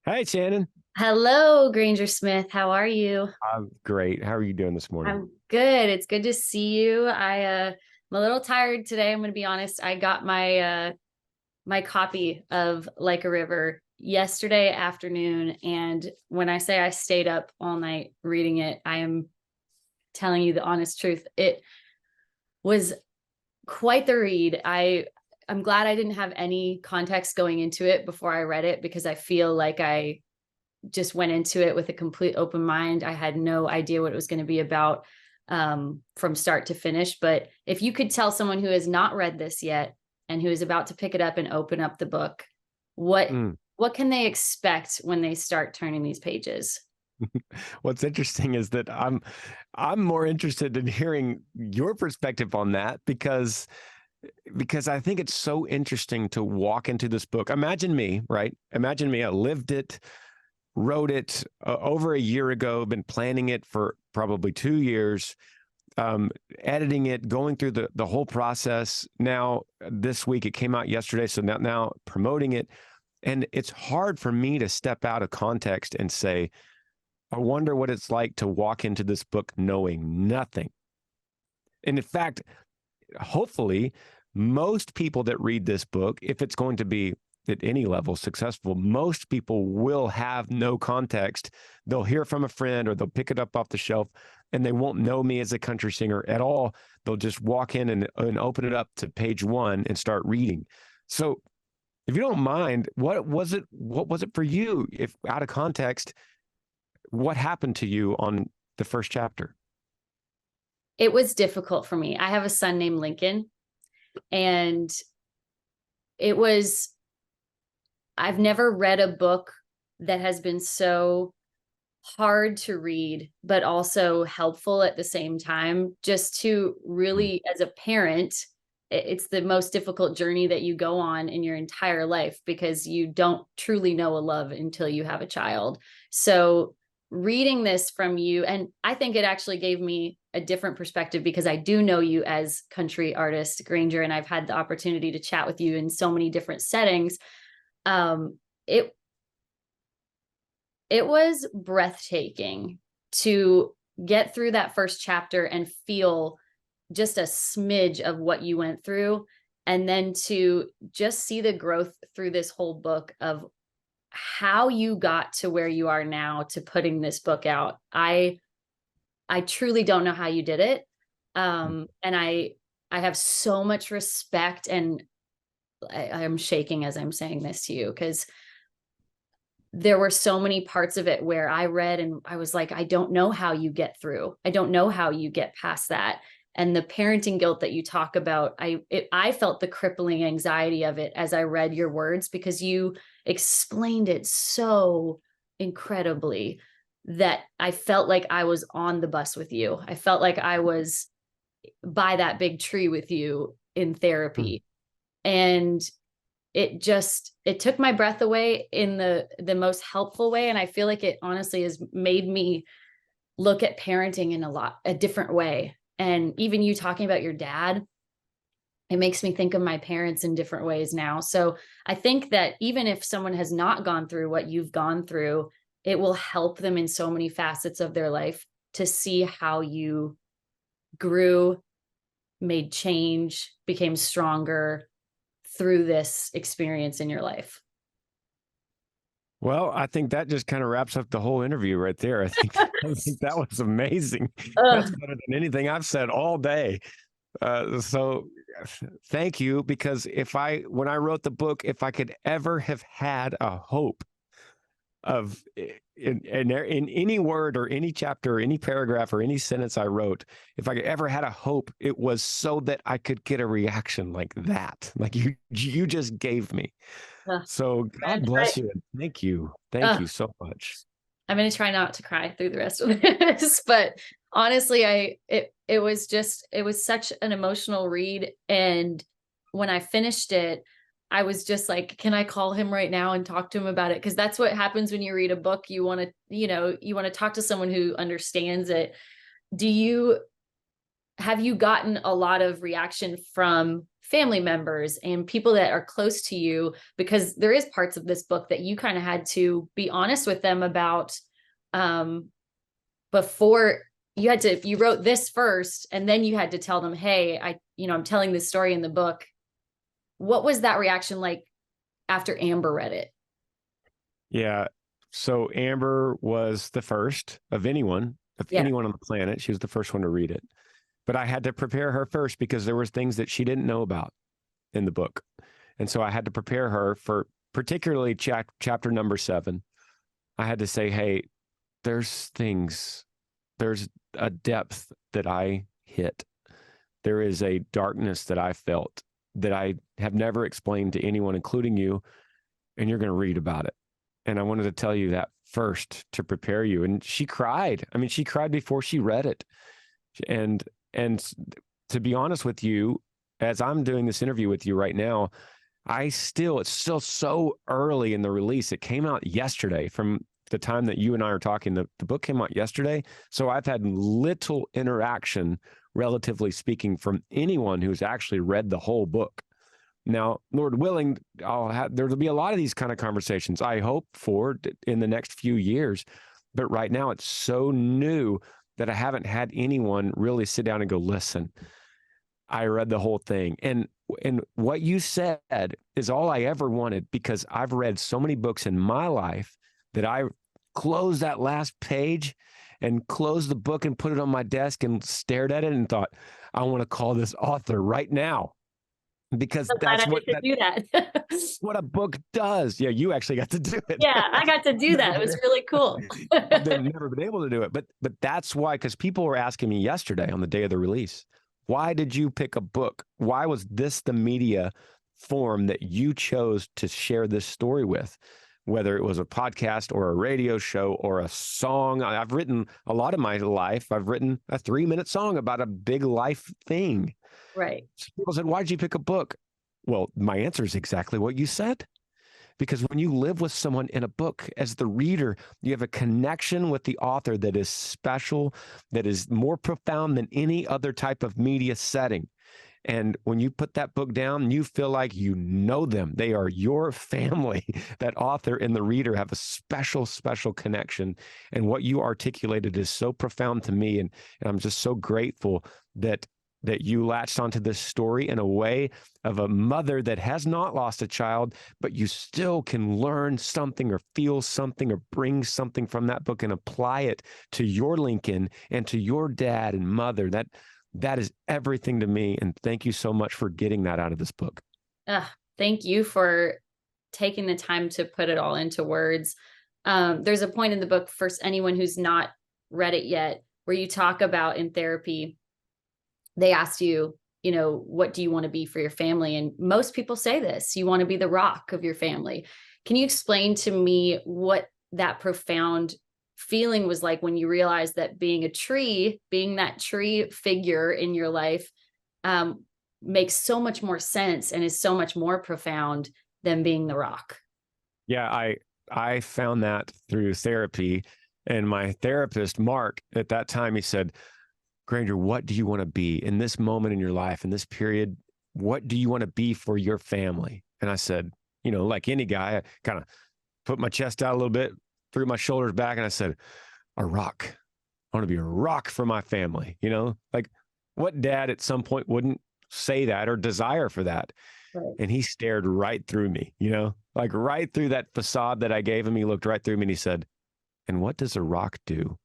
Hi, Shannon. Hello, Granger Smith. How are you? I'm great. How are you doing this morning? I'm good. It's good to see you. I'm a little tired today. I'm going to be honest. I got my copy of Like a River yesterday afternoon, and when I say I stayed up all night reading it, I am telling you the honest truth. It was quite the read. I'm glad I didn't have any context going into it before I read it, because I feel like I just went into it with a complete open mind. I had no idea what it was going to be about from start to finish. But if you could tell someone who has not read this yet and who is about to pick it up and open up the book, what Mm. what can they expect when they start turning these pages? What's interesting is that I'm more interested in hearing your perspective on that because I think it's so interesting to walk into this book. Imagine me, right? Imagine me. I lived it, wrote it over a year ago, been planning it for probably 2 years, editing it, going through the whole process. Now, this week, it came out yesterday. So now promoting it. And it's hard for me to step out of context and say, I wonder what it's like to walk into this book knowing nothing. And in fact, hopefully, most people that read this book, if it's going to be at any level successful, most people will have no context. They'll hear from a friend or they'll pick it up off the shelf, and they won't know me as a country singer at all. They'll just walk in and open it up to page one and start reading. So if you don't mind, what was it for you? If out of context, what happened to you on the first chapter? It was difficult for me. I have a son named Lincoln, and it was I've never read a book that has been so hard to read, but also helpful at the same time. Just to really, as a parent, it's the most difficult journey that you go on in your entire life, because you don't truly know a love until you have a child. So reading this from you, and I think it actually gave me a different perspective, because I do know you as country artist Granger, and I've had the opportunity to chat with you in so many different settings. It it was breathtaking to get through that first chapter and feel just a smidge of what you went through, and then to just see the growth through this whole book of how you got to where you are now, to putting this book out. I truly don't know how you did it. And I have so much respect, and I'm shaking as I'm saying this to you, because there were so many parts of it where I read and I was like, I don't know how you get through. I don't know how you get past that. And the parenting guilt that you talk about, I felt the crippling anxiety of it as I read your words, because you explained it so incredibly that I felt like I was on the bus with you. I felt like I was by that big tree with you in Mm. therapy. And it took my breath away in the most helpful way. And I feel like it honestly has made me look at parenting in a different way. And even you talking about your dad, it makes me think of my parents in different ways now. So I think that even if someone has not gone through what you've gone through, it will help them in so many facets of their life to see how you grew, made change, became stronger through this experience in your life. Well, I think that just kind of wraps up the whole interview right there. I think that was amazing. That's Ugh. better than anything I've said all day. So thank you, because when I wrote the book, if I could ever have had a hope of in any word or any chapter or any paragraph or any sentence I wrote, if I could ever had a hope, it was so that I could get a reaction like that, like you just gave me. Ugh. So I'm God gonna try, bless you. Thank ugh, you so much. I'm gonna try not to cry through the rest of this, but honestly, it was such an emotional read, and when I finished it, I was just like, can I call him right now and talk to him about it? Because that's what happens when you read a book. You want to, you want to talk to someone who understands it. Do you Have you gotten a lot of reaction from family members and people that are close to you, because there is parts of this book that you kind of had to be honest with them about, before you had to, you wrote this first and then you had to tell them, hey, I'm telling this story in the book. What was that reaction like after Amber read it? Yeah. So Amber was the first of anyone on the planet. She was the first one to read it. But I had to prepare her first because there was things that she didn't know about in the book. And so I had to prepare her for particularly chapter number 7. I had to say, hey, there's a depth that I hit. There is a darkness that I felt that I have never explained to anyone, including you, and you're going to read about it. And I wanted to tell you that first to prepare you. And she cried. I mean, she cried before she read it. And to be honest with you, as I'm doing this interview with you right now, it's still so early in the release. It came out yesterday. From the time that you and I are talking, the book came out yesterday. So I've had little interaction, relatively speaking, from anyone who's actually read the whole book. Now, Lord willing, there'll be a lot of these kind of conversations, I hope, for in the next few years. But right now it's so new that I haven't had anyone really sit down and go, listen, I read the whole thing. And what you said is all I ever wanted, because I've read so many books in my life that I closed that last page and closed the book and put it on my desk and stared at it and thought, I want to call this author right now. Because that's what do that. what a book does. Yeah, you actually got to do it. Yeah, I got to do that. It was really cool. I've never been able to do it, but that's why. Because people were asking me yesterday on the day of the release, why did you pick a book? Why was this the media form that you chose to share this story with? Whether it was a podcast or a radio show or a song. I've written a lot of my life. I've written a 3-minute song about a big life thing. Right. So people said, why did you pick a book? Well, my answer is exactly what you said. Because when you live with someone in a book, as the reader, you have a connection with the author that is special, that is more profound than any other type of media setting. And when you put that book down, you feel like you know them. They are your family. That author and the reader have a special, special connection. And what you articulated is so profound to me. And I'm just so grateful that you latched onto this story in a way of a mother that has not lost a child, but you still can learn something or feel something or bring something from that book and apply it to your Lincoln and to your dad and mother. That is everything to me. And thank you so much for getting that out of this book. Thank you for taking the time to put it all into words. There's a point in the book for anyone who's not read it yet, where you talk about in therapy, they asked you, what do you want to be for your family? And most people say this, you want to be the rock of your family. Can you explain to me what that profound feeling was like when you realized that being that tree figure in your life, makes so much more sense and is so much more profound than being the rock? Yeah, I found that through therapy. And my therapist, Mark, at that time, he said, Granger, what do you want to be in this moment in your life, in this period? What do you want to be for your family? And I said, like any guy, I kind of put my chest out a little bit, threw my shoulders back, and I said, a rock. I want to be a rock for my family. Like what dad at some point wouldn't say that or desire for that? Right. And he stared right through me, like right through that facade that I gave him. He looked right through me and he said, and what does a rock do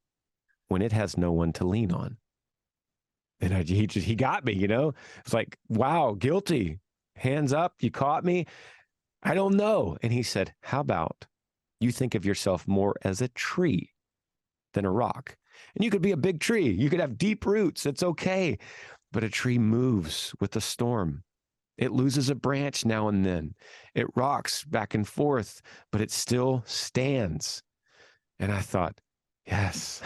when it has no one to lean on? And he got me, It's like, wow, guilty. Hands up. You caught me. I don't know. And he said, how about you think of yourself more as a tree than a rock? And you could be a big tree. You could have deep roots. It's okay. But a tree moves with the storm. It loses a branch now and then. It rocks back and forth, but it still stands. And I thought, yes,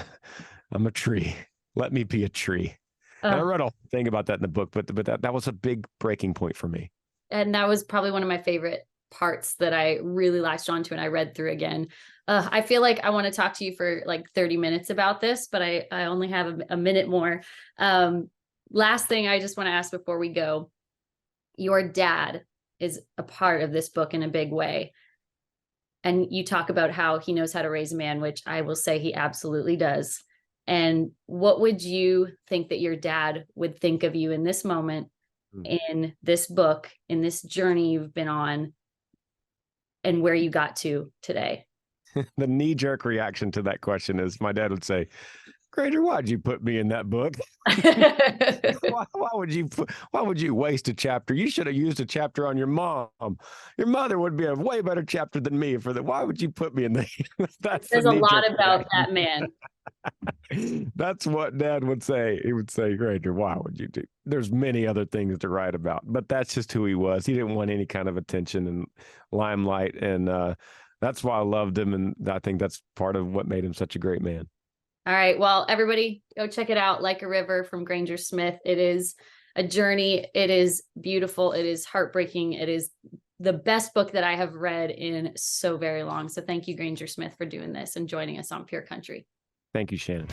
I'm a tree. Let me be a tree. And I read a whole thing about that in the book, but that was a big breaking point for me. And that was probably one of my favorite parts that I really latched onto and I read through again. I feel like I want to talk to you for like 30 minutes about this, but I only have a minute more. Last thing I just want to ask before we go. your dad is a part of this book in a big way. And you talk about how he knows how to raise a man, which I will say he absolutely does. And what would you think that your dad would think of you in this moment, in this book, in this journey you've been on, and where you got to today? The knee-jerk reaction to that question is my dad would say, Granger, why'd you put me in that book? Why would you waste a chapter? You should have used a chapter on your mom. Your mother would be a way better chapter than me for that. Why would you put me in the that's There's the a lot knee-jerk about reaction. that man. That's what Dad would say. He would say, Granger, why would you do? There's many other things to write about, but that's just who he was. He didn't want any kind of attention and limelight. And that's why I loved him. And I think that's part of what made him such a great man. All right. Well, everybody go check it out. Like a River from Granger Smith. It is a journey. It is beautiful. It is heartbreaking. It is the best book that I have read in so very long. So thank you, Granger Smith, for doing this and joining us on Pure Country. Thank you, Shannon.